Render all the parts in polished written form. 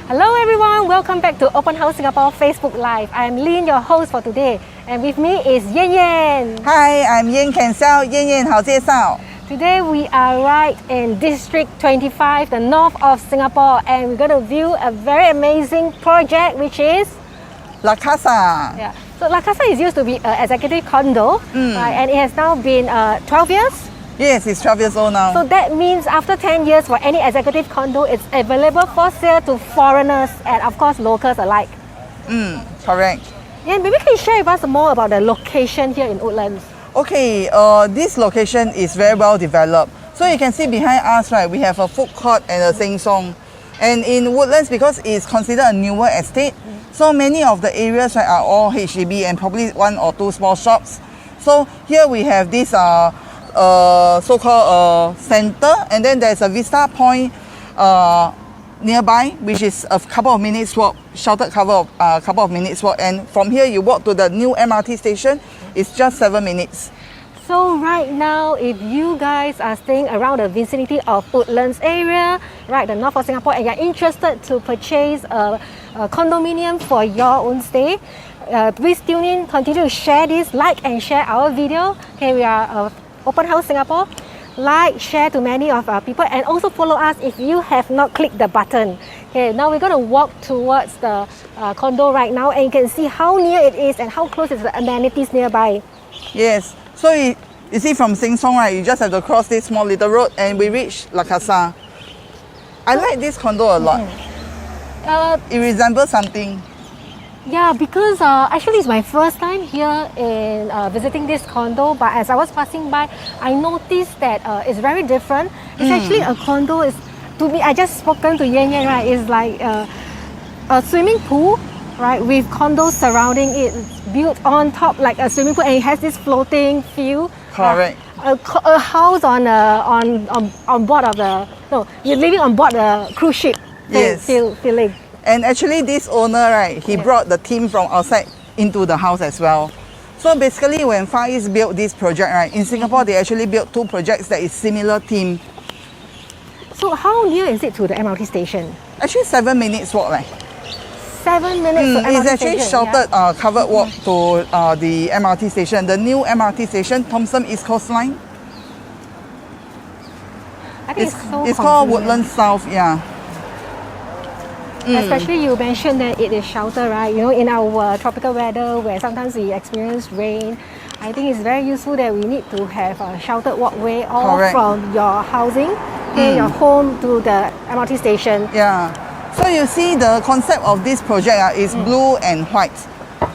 Hello everyone, welcome back to Open House Singapore Facebook Live. I'm Lynn, your host for today, and with me is Yian Yian. Hi, I'm Yian Can Sell. Yian 好介绍. Today we are right in District 25, the north of Singapore, and we're going to view a very amazing project which is La Casa. Yeah. So La Casa is used to be an executive condo, right, and it has now been 12 years. Yes, it's 12 years old now. So that means after 10 years for any executive condo, it's available for sale to foreigners and of course locals alike. Correct. Yeah, maybe can you share with us more about the location here in Woodlands? Okay, this location is very well developed. So you can see behind us, right, we have a food court and a sing song. And in Woodlands, because it's considered a newer estate, so many of the areas, right, are all HDB and probably one or two small shops. So here we have this so-called center, and then there's a vista point nearby, which is a couple of minutes walk, sheltered couple of minutes walk, and from here you walk to the new MRT station. It's just 7 minutes. So right now, if you guys are staying around the vicinity of Woodlands area, right, the north of Singapore, and you're interested to purchase a condominium for your own stay, please tune in, continue to share this, like and share our video. Okay, we are Open House Singapore. Like, share to many of our people, and also follow us if you have not clicked the button. Okay, now we're going to walk towards the condo right now, and you can see how near it is and how close is the amenities nearby. Yes, so you see from Sing Song, right, you just have to cross this small little road and we reach La Casa. I like this condo a lot. It resembles something. Yeah, because actually it's my first time here in visiting this condo, but as I was passing by, I noticed that it's very different. It's actually a condo. To me, I just spoken to Yian Yian, right? It's like a swimming pool, right, with condos surrounding it. It's built on top like a swimming pool, and it has this floating feel. Correct. A house on board of the you're living on board the cruise ship. Yes. Feeling. And actually this owner, right, he brought the team from outside into the house as well. So basically when Far East built this project, right, in Singapore they actually built two projects that is similar theme. So how near is it to the MRT station? Actually 7 minutes walk, right? 7 minutes to MRT It's actually station, sheltered covered walk to the MRT station, the new MRT station, Thomson East Coast Line. I think It's called Woodlands South, yeah. Especially you mentioned that it is sheltered, right? You know, in our tropical weather where sometimes we experience rain, I think it's very useful that we need to have a sheltered walkway all from your housing, your home to the MRT station. Yeah. So you see the concept of this project is blue and white.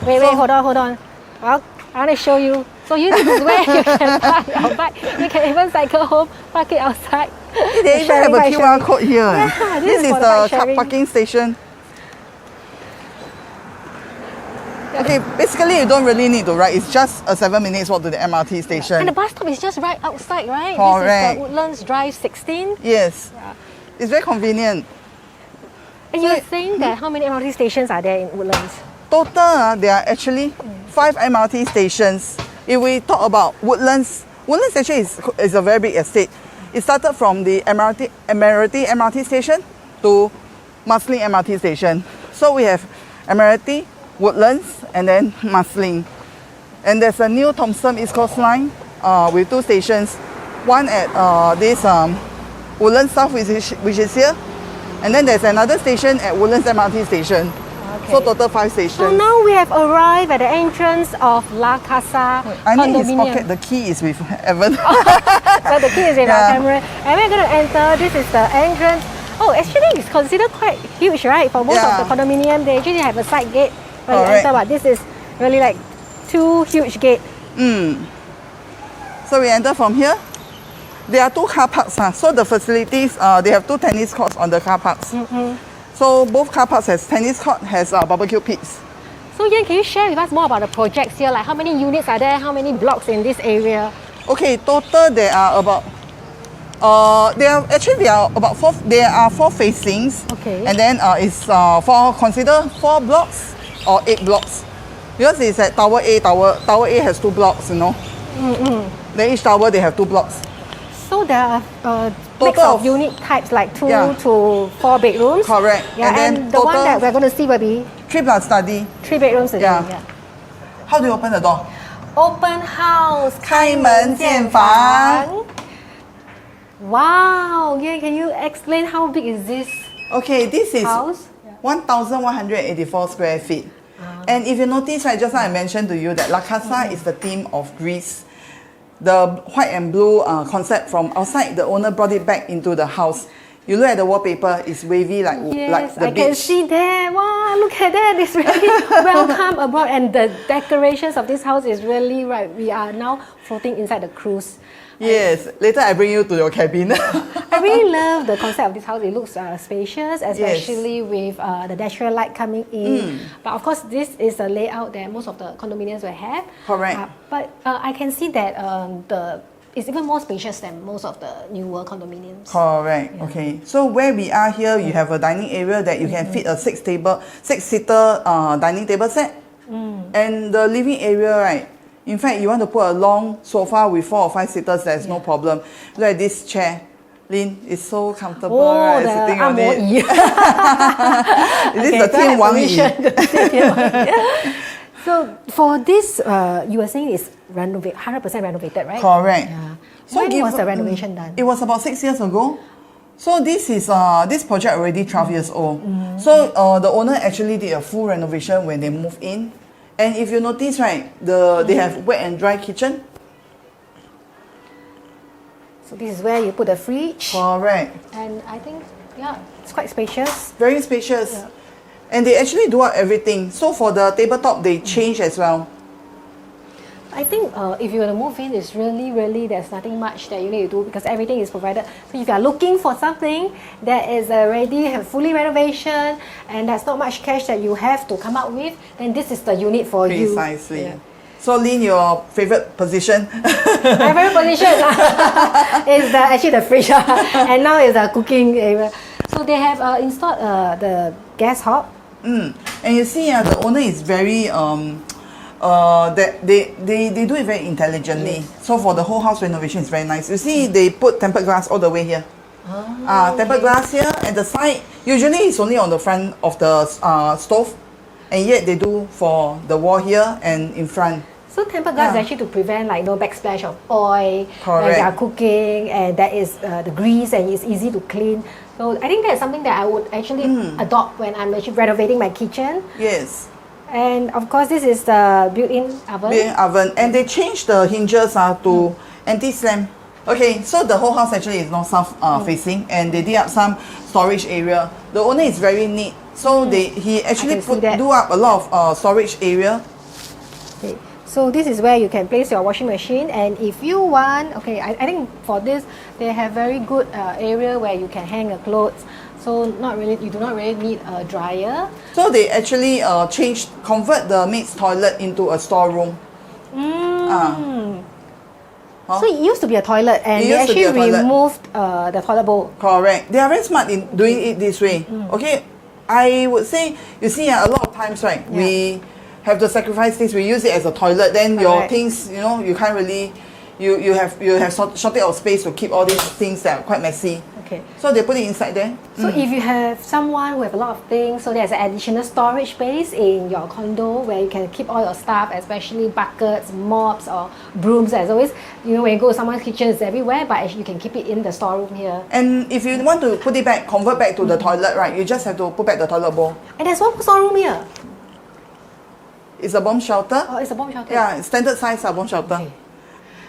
Wait, hold on. Well, I want to show you. So this is where you can park your bike. You can even cycle home, park it outside. They even have a QR code here. Yeah, this is the car parking station. Okay, basically you don't really need to ride. It's just a 7 minutes walk to the MRT station. And the bus stop is just right outside, right? Correct. This is the Woodlands Drive 16. Yes. Yeah. It's very convenient. And you're saying that how many MRT stations are there in Woodlands? Total, there are actually 5 MRT stations. If we talk about Woodlands actually is a very big estate. It started from the Admiralty MRT station to Marsiling MRT station. So we have Admiralty, Woodlands, and then Marsiling. And there's a new Thomson East Coast Line with 2 stations. One at this Woodlands South, which is here. And then there's another station at Woodlands MRT station. Okay. So total 5 stations. So now we have arrived at the entrance of La Casa I condominium. need his pocket. The key is with Evan. So the key is with our camera. And we're going to enter. This is the entrance. Oh, actually it's considered quite huge, right? For most of the condominium, they actually have a side gate when you enter, but this is really like 2 huge gates. So we enter from here. There are 2 car parks. So the facilities, they have 2 tennis courts on the car parks. So both car parks has tennis court, has barbecue pits. So Yian, can you share with us more about the projects here? Like how many units are there? How many blocks in this area? Okay, total there are about there are 4 facings. Okay. And then it's consider 4 blocks or 8 blocks. Because it's at Tower A. Tower A has 2 blocks, you know. Then each tower they have 2 blocks. So there are mix of unit types like 2 to 4 bedrooms. Correct. Yeah, and the one that we're going to see will be 3 plus study. 3 bedrooms study. Yeah. Yeah. How do you open the door? Open house. 开门见房. Wow. Yeah, can you explain how big is this Okay, this is house? 1,184 square feet. And if you notice, right, just now I mentioned to you that La Casa is the theme of Greece. The white and blue concept from outside, the owner brought it back into the house. You look at the wallpaper, it's wavy like the Yes, beach. I can see that. Wow, look at that. It's really welcome abroad. And the decorations of this house is really right. We are now floating inside the cruise. Yes, later I bring you to your cabin. I really love the concept of this house. It looks spacious, especially with the natural light coming in. But of course, this is a layout that most of the condominiums will have. Correct. But I can see that it's even more spacious than most of the newer condominiums. Correct. Yeah. Okay. So where we are here, you have a dining area that you can fit a six-seater dining table set. And the living area, right? In fact, you want to put a long sofa with 4 or 5 seaters, there's no problem. Look at this chair. Lynn, it's so comfortable, right? Sitting on it. Is this the Tian Wang Yi? So for this, you were saying it's 100% renovated, right? Correct. Yeah. So when was the renovation done? It was about 6 years ago. So this is this project already 12 years old. So the owner actually did a full renovation when they moved in. And if you notice, right, they have wet and dry kitchen. So this is where you put the fridge. Correct. And I think, yeah, it's quite spacious. Very spacious. Yeah. And they actually do up everything. So for the tabletop, they change as well. I think if you want to move in, it's really, there's nothing much that you need to do because everything is provided. So if you are looking for something that is already fully renovation and there's not much cash that you have to come up with, then this is the unit for you. Precisely. Yeah. So Lynn, your favorite position? My favorite position is actually the fridge and now is the cooking area. So they have installed the gas hob. And you see, the owner is very they do it very intelligently. Yes. So for the whole house renovation, it's very nice. You see, they put tempered glass all the way here. Tempered glass here, and the side usually it's only on the front of the stove, and yet they do for the wall here and in front. So tempered glass is actually to prevent like no backsplash of oil when they are cooking, and that is the grease, and it's easy to clean. So I think that's something that I would actually adopt when I'm actually renovating my kitchen. Yes. And of course, this is the built-in oven. Built-in oven, and they changed the hinges to anti-slam. Okay, so the whole house actually is not south facing, and they did up some storage area. The owner is very neat, so he actually do up a lot of storage area. Okay. So this is where you can place your washing machine, and if you want, okay, I think for this they have very good area where you can hang your clothes. So you do not really need a dryer. So they actually convert the maid's toilet into a storeroom. So it used to be a toilet, and they actually removed the toilet bowl. Correct. They are very smart in doing it this way. Okay, I would say, you see, a lot of times, right, we have to sacrifice things. We use it as a toilet. Then your things, you can't really, you have shortage of space to keep all these things that are quite messy. Okay. So they put it inside there. So if you have someone who have a lot of things, so there's an additional storage space in your condo where you can keep all your stuff, especially buckets, mops, or brooms. As always, when you go to someone's kitchen, it's everywhere, but actually you can keep it in the storeroom here. And if you want to put it back, convert back to the toilet, right, you just have to put back the toilet bowl. And there's one storeroom here. It's a bomb shelter. Oh, it's a bomb shelter. Yeah, standard size bomb shelter.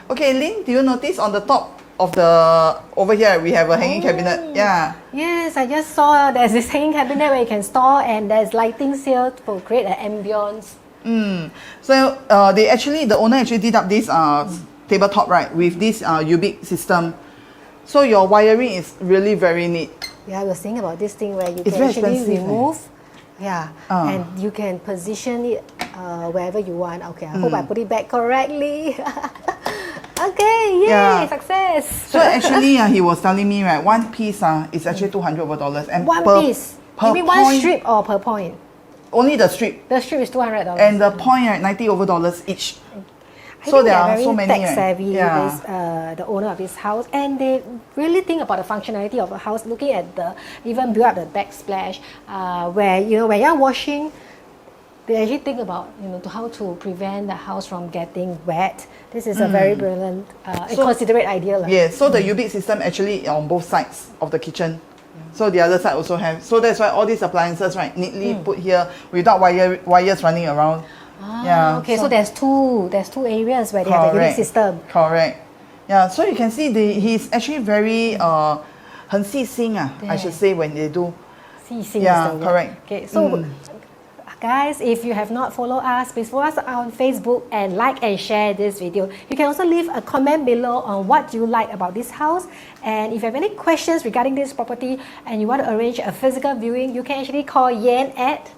Okay, Lynn, do you notice on the top of the, over here, we have a hanging cabinet? Yeah. Yes, I just saw there's this hanging cabinet where you can store, and there's lightings here to create an ambience. So the owner actually did up this tabletop, right, with this Ubik system. So your wiring is really very neat. Yeah, I was thinking about this thing where you can actually remove. And you can position it wherever you want. Okay, I hope I put it back correctly. Okay, yay, success. So actually, he was telling me, right, one piece is actually $200. And one piece? You mean one strip or per point? Only the strip. The strip is $200. And the point, right, $90 each. I think there they're are very so many, tech savvy, Yeah. this, the owner of this house, and they really think about the functionality of a house, looking at the, even build up the backsplash, where, you know, when you're washing, they actually think about, you know, to how to prevent the house from getting wet. This is a very brilliant and considerate idea. Yeah, so the UBIT system actually on both sides of the kitchen. So the other side also have. So that's why all these appliances, right, neatly put here without wires running around. Ah, okay, so there's two areas where they have the unit system. Correct. Yeah, so you can see he's actually very 很细心 I should say, when they do. 细心 Yeah, is the word. correct. Okay, so guys, if you have not followed us, please follow us on Facebook and like and share this video. You can also leave a comment below on what you like about this house. And if you have any questions regarding this property and you want to arrange a physical viewing, you can actually call Yian at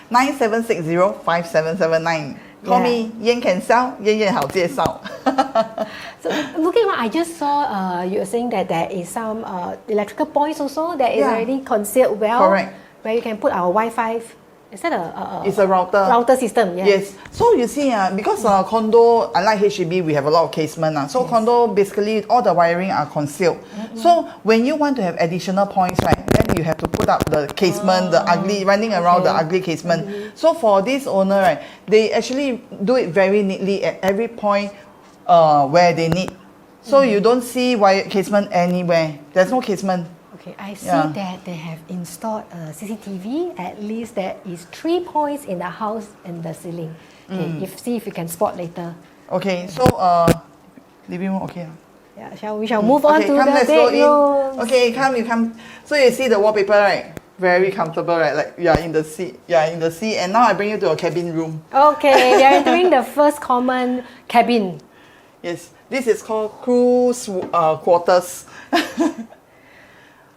9760-5779. Call me, Yan can sell, Yan 好介绍. So looking around, I just saw you were saying that there is some electrical points also that is already concealed well. Correct. Where you can put our Wi-Fi. Is that It's a router system? Yeah. Yes. So you see, because condo, unlike HDB, we have a lot of casement. So condo, basically, all the wiring are concealed. So when you want to have additional points, right, then you have to put up the casement, the ugly, running around the ugly casement. So for this owner, right, they actually do it very neatly at every point where they need. So you don't see wire casement anywhere. There's no casement. Okay, I see that they have installed a CCTV. At least there is 3 points in the house and the ceiling. Okay, see if you can spot later. Okay, so living room, okay. Yeah, we shall move on to come, the let's go bedroom. in. Okay, you come. So you see the wallpaper, right? Very comfortable, right? Like you are in the sea. Yeah, in the sea. And now I bring you to a cabin room. Okay, we are entering the first common cabin. Yes, this is called cruise quarters.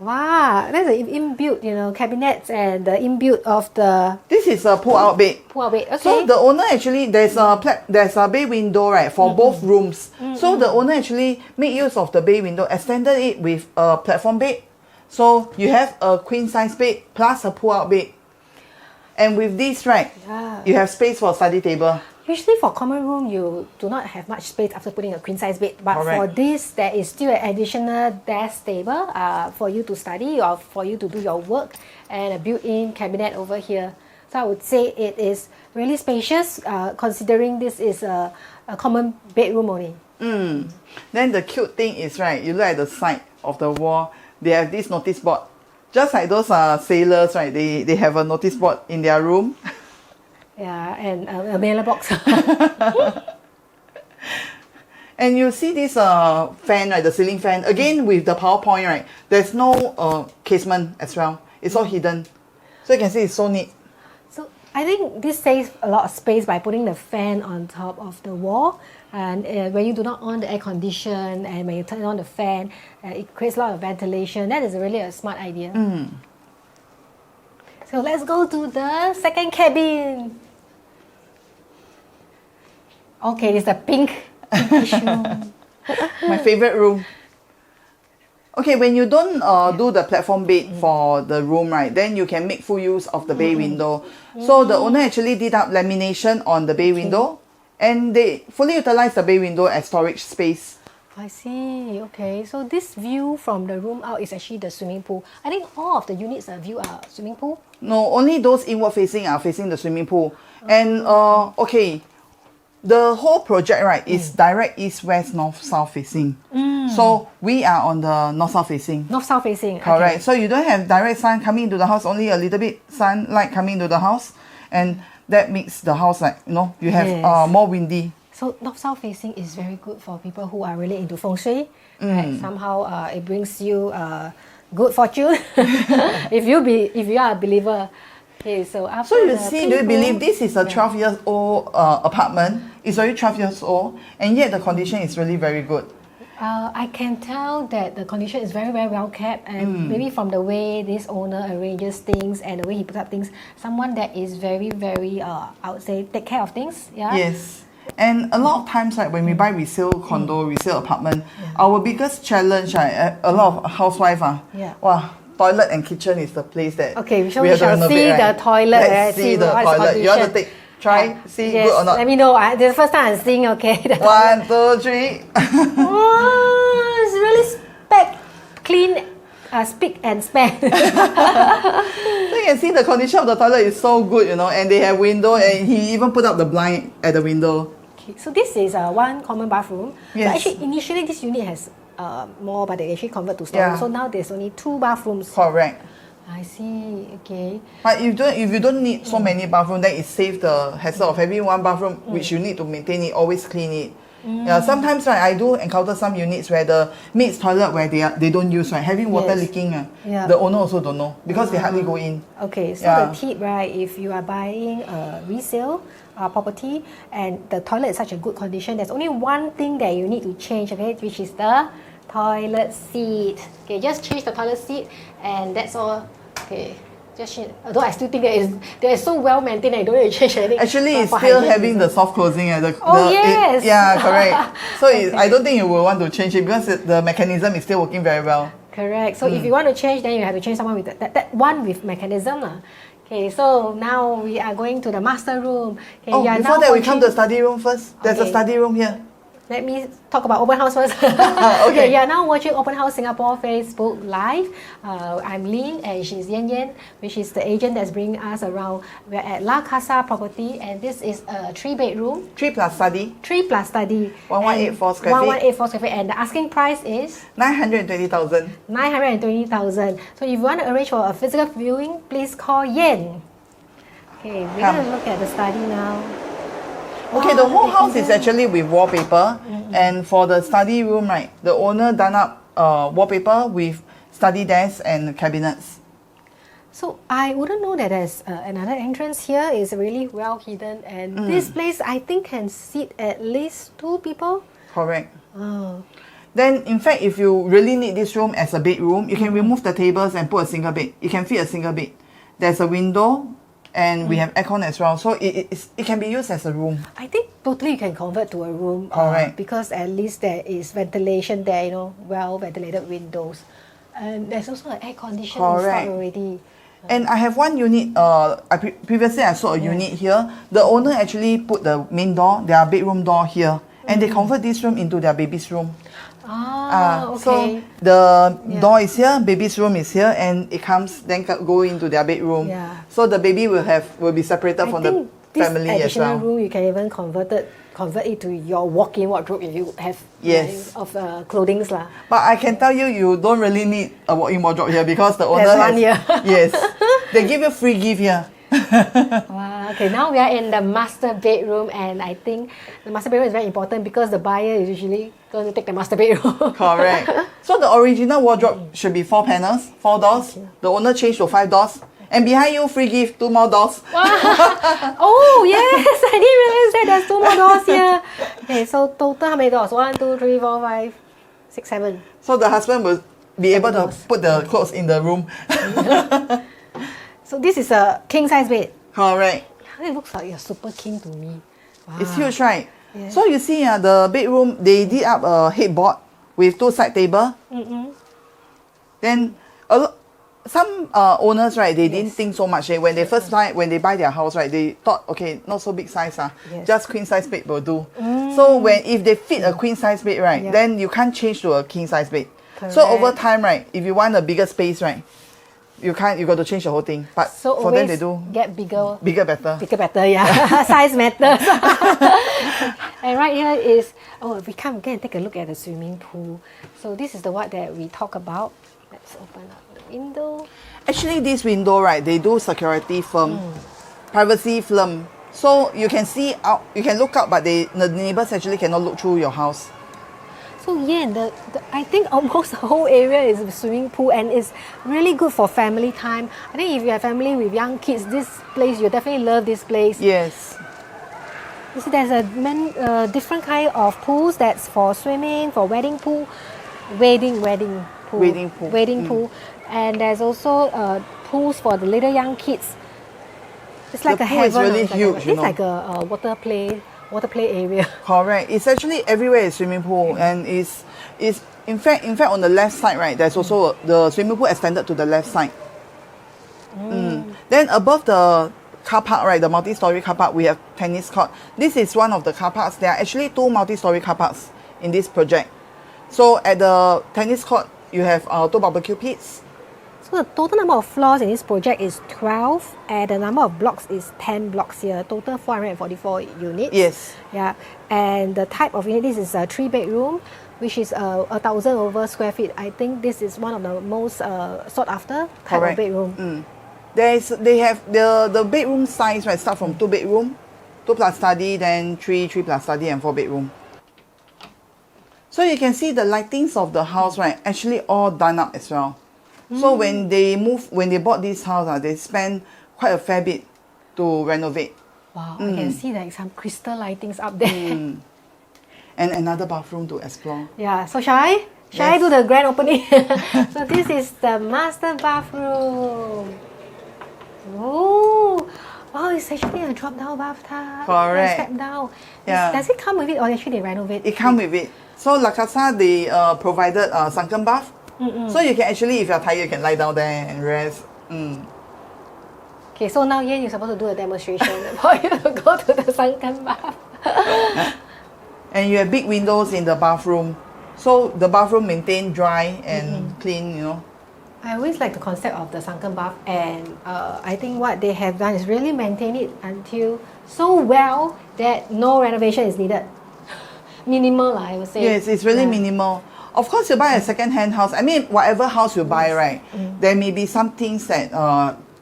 Wow, that's an inbuilt, you know, cabinets and the inbuilt of the This is a pull-out bed. pull-out bed. Okay. So the owner actually, there's a bay window, right, for both rooms. So the owner actually made use of the bay window, extended it with a platform bed. So you have a queen size bed plus a pull-out bed. And with this, right, you have space for a study table. Usually for common room, you do not have much space after putting a queen size bed. But Correct. for this, there is still an additional desk table for you to study or for you to do your work, and a built-in cabinet over here. So I would say it is really spacious, considering this is a common bedroom only. Then the cute thing is, right, you look at the side of the wall, they have this notice board. Just like those sailors, right, they have a notice board in their room. Yeah, and a mailbox. And you see this fan, right, the ceiling fan, again with the PowerPoint, right, there's no casement as well. It's all hidden. So you can see it's so neat. So I think this saves a lot of space by putting the fan on top of the wall. And when you do not on the air condition and when you turn on the fan, it creates a lot of ventilation. That is really a smart idea. So let's go to the second cabin. Okay, it's a pinkish room. My favorite room. Okay, when you don't do the platform bed for the room, right, then you can make full use of the bay window. So the owner actually did up lamination on the bay window, and they fully utilize the bay window as storage space. I see. Okay, so this view from the room out is actually the swimming pool. I think all of the units view are swimming pool. No, only those inward facing are facing the swimming pool. And okay, the whole project, right, is direct east, west, north, south facing. So we are on the north, south facing. North, south facing. Correct. Okay. So you don't have direct sun coming into the house, only a little bit sunlight coming into the house, and that makes the house like, you know, you have more windy. So north-south facing is very good for people who are really into feng shui. Right? Somehow it brings you good fortune if you are a believer. Okay, so after So you see, do you believe this is a 12 years old apartment? It's already 12 years old, and yet the condition is really very good. I can tell that the condition is very, very well kept, and maybe from the way this owner arranges things and the way he puts up things, someone that is very, very, I would say, take care of things. Yeah. Yes. And a lot of times, like when we buy resale condo, resale apartment, our biggest challenge, a lot of housewives wow, toilet and kitchen is the place that Okay, so we we have to shall renovate, see right? the toilet. Let's see the what's toilet. You want to condition. take Try, see Yes, good or not. let me know. This is the first time I'm seeing, okay. 1, 2, 3. Oh, it's really clean, spick and span. So you can see the condition of the toilet is so good, you know, and they have window, and he even put up the blind at the window. Okay, so this is one common bathroom. Yes. So actually, initially this unit has more, but they actually convert to storeroom. Yeah. So now there's only 2 bathrooms. Correct. I see. Okay. But if you don't need so many bathrooms, then it saves the hassle of having one bathroom which you need to maintain it, always clean it. Yeah, sometimes right, I do encounter some units where the maid's toilet where they don't use, right, having water Yes. leaking. Yeah. The owner also don't know because they hardly go in. Okay, so Yeah. the tip, right, if you are buying a resale property and the toilet is such a good condition, there's only one thing that you need to change, okay, which is the toilet seat. Okay, just change the toilet seat and that's all. Okay, just change. Although I still think that is so well maintained and you don't need to change anything. Actually, it's for still hygiene having the reasons. soft closing. Yes. Yeah, correct. So Okay. I don't think you will want to change it because the mechanism is still working very well. Correct. So if you want to change, then you have to change someone with that one with mechanism. Okay, so now we are going to the master room. Okay, Oh, you are before now that, we come to the watching- study room first. There's a Okay. study room here. Let me talk about OpenHouse first. Okay. You are now watching OpenHouse Singapore Facebook Live. I'm Lynn and she's Yian, which is the agent that's bringing us around. We're at La Casa property and this is a 3-bedroom, 3 plus study, 3 plus study. 1184 square feet. 1184 square feet and the asking price is 920,000. 920,000. So if you want to arrange for a physical viewing, please call Yen. Okay, we're Come. going to look at the study now. Okay, the whole house is actually with wallpaper, and for the study room, right, the owner done up wallpaper with study desks and cabinets. So I wouldn't know that there's another entrance here. It's really well hidden, and this place I think can seat at least 2 people. Correct. Oh, Then, in fact, if you really need this room as a bedroom, you can remove the tables and put a single bed. You can fit a single bed. There's a window, and we have aircon as well, so it can be used as a room. I think totally you can convert to a room. Correct. Because at least there is ventilation there, you know, well ventilated windows, and there's also an air conditioner Correct. installed already. And I have one unit, previously I saw a unit here. The owner actually put the main door, their bedroom door here, and they convert this room into their baby's room. Ah, So okay. the door is here, baby's room is here, and it comes then go into their bedroom. Yeah. So the baby will be separated I from the think this family as additional well. room you can even convert it to your walk-in wardrobe if you have Yes. of clothings lah. But I can tell you, you don't really need a walk-in wardrobe here because the owner There's has. one here. Yes, they give you free gift here. Wow. Okay, now we are in the master bedroom, and I think the master bedroom is very important because the buyer is usually going to take the master bedroom. Correct. So the original wardrobe should be 4 panels, 4 doors. The owner changed to 5 doors. And behind you, free gift, 2 more doors. Oh yes, I didn't realize that there's 2 more doors here. Okay, so total how many doors? 1, 2, 3, 4, 5, 6, 7. So the husband will be able to put the clothes in the room. So this is a king size bed. Correct. It looks like a super king to me. Wow. It's huge, right? Yeah. So you see, the bedroom, they did up a headboard with 2 side table. Then some owners, right, they didn't think so much. When they first when they buy their house, right, they thought, okay, not so big size, Yes. just queen size bed will do. So if they fit a queen size bed, right, Yeah. then you can't change to a king size bed. Correct. So over time, right, if you want a bigger space, right, you got to change the whole thing. But So for always them, they do get bigger. bigger better. Bigger better, yeah. Size matters. And right here is, we come again and take a look at the swimming pool. So this is the one that we talk about. Let's open up the window. Actually, this window, right, they do security film, privacy film. So you can see out, you can look out, but the neighbors actually cannot look through your house. So yeah, I think almost the whole area is a swimming pool, and it's really good for family time. I think if you have family with young kids, this place, you definitely love this place. Yes. You see, there's a different kind of pools that's for swimming, for wedding pool, wedding pool, Wedding pool. And there's also pools for the little young kids. It's like The a pool is heaven. really huge, It's you know. like a water play area. Correct. It's actually everywhere is swimming pool, and is in fact on the left side, right, there's also the swimming pool extended to the left side. Then above the car park, right, the multi-story car park, we have tennis court. This is one of the car parks. There are actually 2 multi-story car parks in this project. So at the tennis court, you have 2 barbecue pits. So the total number of floors in this project is 12 and the number of blocks is 10 blocks here. Total 444 units. Yes. Yeah. And the type of unit, this is a 3-bedroom, which is 1,000 over square feet. I think this is one of the most sought after type of bedroom. They have the bedroom size, right, start from 2 bedroom, 2 plus study, then 3 plus study and 4 bedroom. So you can see the lightings of the house, right, actually all done up as well. So when they bought this house, they spent quite a fair bit to renovate. Wow, I can see like some crystal lightings up there. And another bathroom to explore. Yeah, so shall I do the grand opening? So this is the master bathroom. Oh, wow, it's actually a drop-down bathtub. Correct. Step down. Yeah. Does it come with it or actually they renovate? It comes with it. So La Casa, they provided a sunken bath. So you can actually, if you're tired, you can lie down there and rest. Okay, so now Yan, you're supposed to do a demonstration for you to go to the sunken bath. And you have big windows in the bathroom. So the bathroom maintained dry and clean, you know. I always like the concept of the sunken bath, and I think what they have done is really maintain it until so well that no renovation is needed. Minimal, I would say. Yes, it's really minimal. Of course, you buy a second-hand house. I mean, whatever house you buy, right, there may be some things that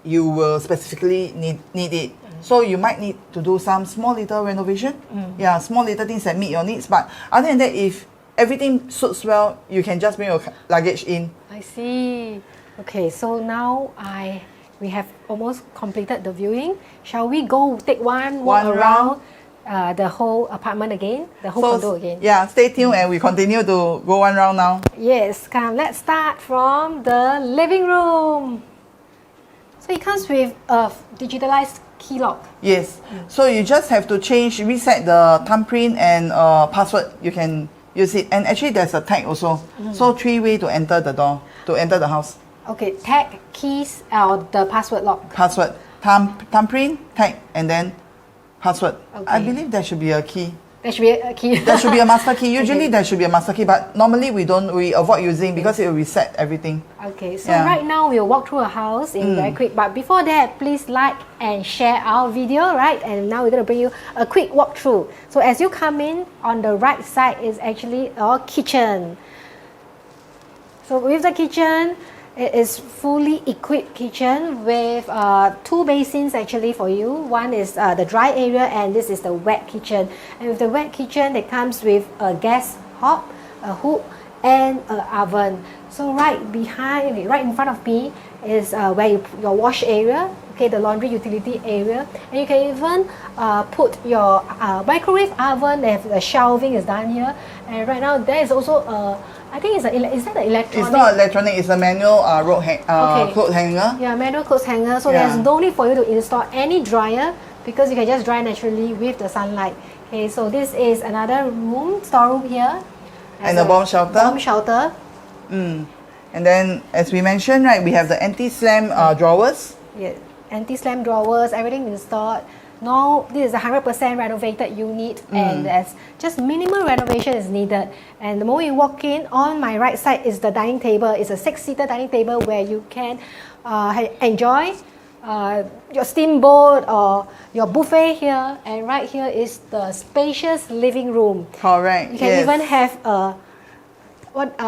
you will specifically need it. So you might need to do some small little renovation. Yeah, small little things that meet your needs. But other than that, if everything suits well, you can just bring your luggage in. I see. Okay, so now we have almost completed the viewing. Shall we go take one walk around the whole apartment again, the whole condo again? Yeah, stay tuned and we continue to go one round now. Yes, come. Let's start from the living room. So it comes with a digitalized key lock. Yes. So you just have to reset the thumbprint and password. You can use it. And actually there's a tag also. So 3 ways to enter the door, to enter the house. Okay, tag, keys, or the password lock. Password, thumbprint, tag, and then password. Okay. I believe there should be a key. There should be a key. There should be a master key. Usually there should be a master key, but normally we avoid using because it will reset everything. Okay, so right now we'll walk through a house in very quick. But before that, please like and share our video, right? And now we're going to bring you a quick walkthrough. So as you come in, on the right side is actually our kitchen. So with the kitchen, it is fully equipped kitchen with 2 basins actually for you. One is the dry area and this is the wet kitchen. And with the wet kitchen, it comes with a gas hob, a hook, and an oven. So right in front of me is where your wash area, okay, the laundry utility area, and you can even put your microwave oven. The shelving is done here, and right now there is also I think is that an electronic? It's not electronic, it's a manual clothes hanger. Yeah, manual clothes hanger. So there's no need for you to install any dryer because you can just dry naturally with the sunlight. Okay, so this is another room, storeroom here. And a bomb shelter. Bomb shelter. And then, as we mentioned, right, we have the anti-slam drawers. Yeah, anti-slam drawers, everything installed. No, this is a 100% renovated unit and there's just minimal renovation is needed. And the moment you walk in, on my right side is the dining table. It's a 6-seater dining table where you can enjoy your steamboat or your buffet here. And right here is the spacious living room. Correct. You can even have a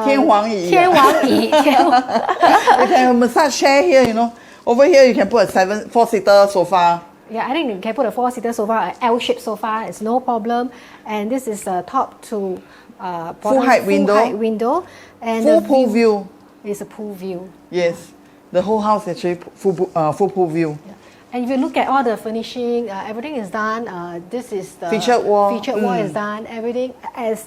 天王椅. You can have a massage chair here, you know. Over here you can put a 4-seater sofa. Yeah, I think you can put a 4-seater sofa, an L-shaped sofa, it's no problem. And this is a top to full height window. And full pool view. It's a pool view. Yes, the whole house actually full pool view. Yeah. And if you look at all the furnishing, everything is done. This is the featured wall. Featured wall is done. Everything as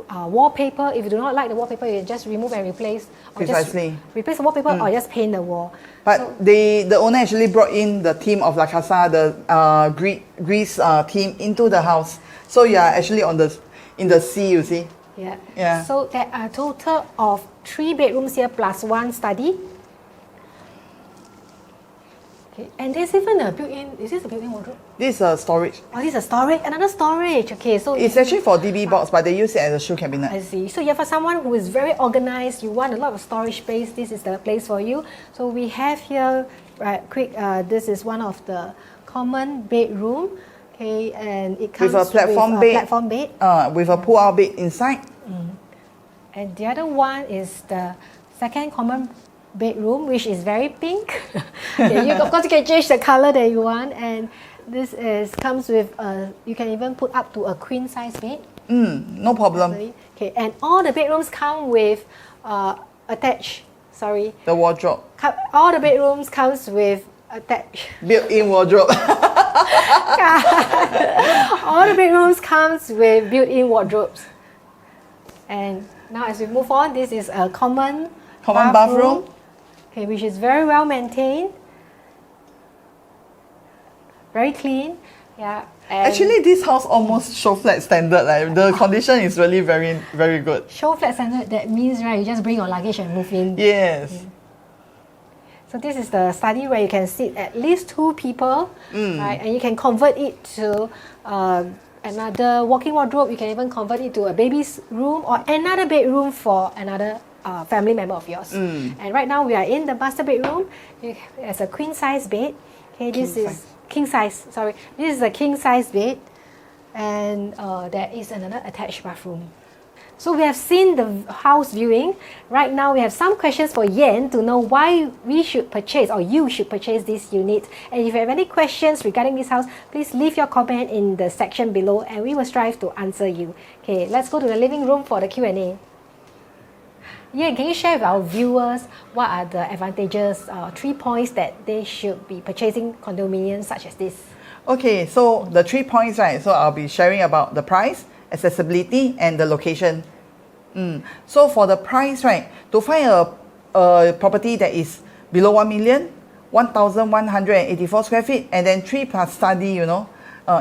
wallpaper. If you do not like the wallpaper, you just remove and replace. Or Precisely. just replace the wallpaper or just paint the wall. But the owner actually brought in the theme of La Casa, the Greece theme into the house. So you are actually in the sea, you see. Yeah. So there are a total of 3 bedrooms here plus 1 study. Okay, and there's even a built-in, is this a built-in wardrobe? This is a storage. Oh, this is a storage, another storage. Okay, so It's actually for DB box, but they use it as a shoe cabinet. I see. So yeah, for someone who is very organized, you want a lot of storage space, this is the place for you. So we have here, this is one of the common bedroom. Okay, and it comes with a platform bed. With a pull-out bed inside. And the other one is the second common bedroom, which is very pink. Okay, of course you can change the color that you want, and this comes with you can even put up to a queen size bed. No problem. Okay, and all the bedrooms come with attached. Sorry. The wardrobe. All the bedrooms comes with attached. Built-in wardrobe. All the bedrooms comes with built-in wardrobes. And now as we move on, this is a common bathroom. Okay, which is very well maintained. Very clean. Yeah. Actually, this house almost show flat standard. Like the condition is really very, very good. Show flat standard, that means, right, you just bring your luggage and move in. Yes. So this is the study where you can sit at least 2 people, right? And you can convert it to another walk-in wardrobe. You can even convert it to a baby's room or another bedroom for another family member of yours. And right now we are in the master bedroom. There's a queen size bed. Okay, this is king size. Sorry, this is a king size bed, and there is another attached bathroom. So we have seen the house viewing. Right now we have some questions for Yian to know why we should purchase or you should purchase this unit. And if you have any questions regarding this house, please leave your comment in the section below and we will strive to answer you. Okay, let's go to the living room for the Q&A. Yian, can you share with our viewers what are the advantages, 3 points that they should be purchasing condominiums such as this? Okay, so the 3 points, right? So I'll be sharing about the price, accessibility, and the location. So for the price, right, to find a property that is below 1 million, 1,184 square feet, and then 3 plus study, you know,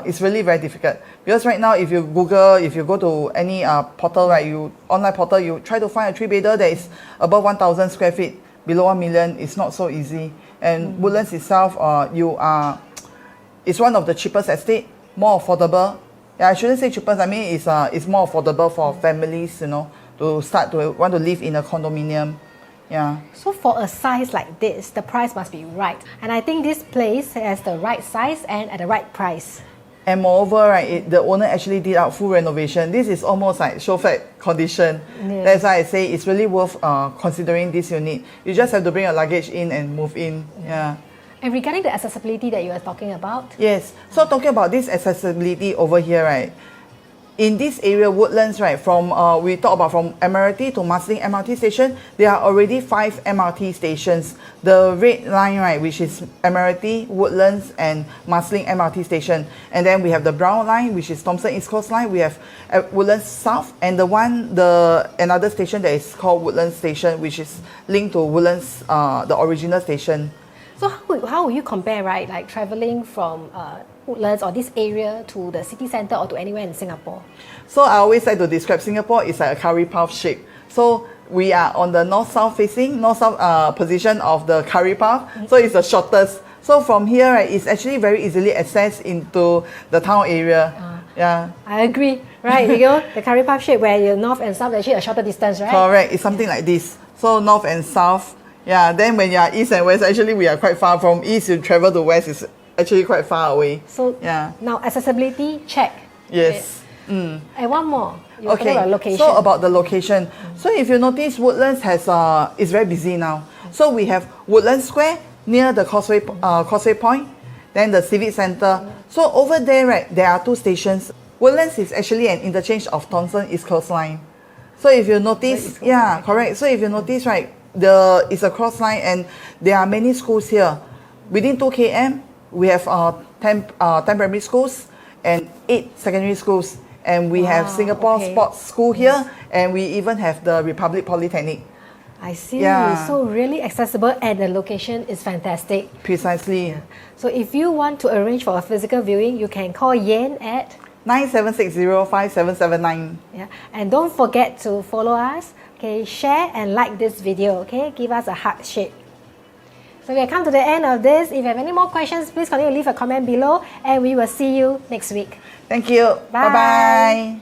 it's really very difficult. Because right now, if you Google, if you go to any portal, right, online portal, you try to find a 3-bedder that is above 1,000 square feet, below 1 million, it's not so easy. And Woodlands itself, it's one of the cheapest estate, more affordable. Yeah, I shouldn't say cheapest. I mean, it's more affordable for families, you know, to start to want to live in a condominium. Yeah. So for a size like this, the price must be right. And I think this place has the right size and at the right price. And moreover, right, the owner actually did out full renovation. This is almost like show flat condition. Yes. That's why I say it's really worth considering this unit. You just have to bring your luggage in and move in. Yeah. And regarding the accessibility that you were talking about? Yes. So talking about this accessibility over here, right? In this area, Woodlands, right, from we talk about from Admiralty to Marsiling MRT station, there are already 5 MRT stations. The red line, right, which is Admiralty, Woodlands, and Marsiling MRT station. And then we have the brown line, which is Thomson East Coast line. We have Woodlands South, and another station that is called Woodlands Station, which is linked to Woodlands, the original station. So how will you compare, right, like traveling from Woodlands or this area to the city centre or to anywhere in Singapore? So I always like to describe Singapore is like a curry puff shape. So we are on the north-south position of the curry puff. So it's the shortest. So from here, right, it's actually very easily accessed into the town area. Yeah. I agree. Right, you know, the curry puff shape where your north and south actually a shorter distance, right? Correct. It's something like this. So north and south. Yeah, then when you are east and west, actually we are quite far. From east, you travel to west, it's actually quite far away. So yeah. Now accessibility, check. Yes. Okay. And one more. Okay. About location. So about the location. So if you notice, Woodlands is very busy now. So we have Woodlands Square near the Causeway Point, then the Civic Centre. So over there, right, there are 2 stations. Woodlands is actually an interchange of Thomson East Coast Line. So if you notice, yeah, correct. So if you notice, right, it's a cross line and there are many schools here. Within 2 km, we have 10 primary schools and 8 secondary schools. And we have Singapore Sports School here, and we even have the Republic Polytechnic. I see. Yeah. So really accessible and the location is fantastic. Precisely. Yeah. So if you want to arrange for a physical viewing, you can call Yian at 97605779. Yeah. And don't forget to follow us. Okay, share and like this video. Okay, give us a heart shape. So we have come to the end of this. If you have any more questions, please continue to leave a comment below and we will see you next week. Thank you. Bye. Bye-bye.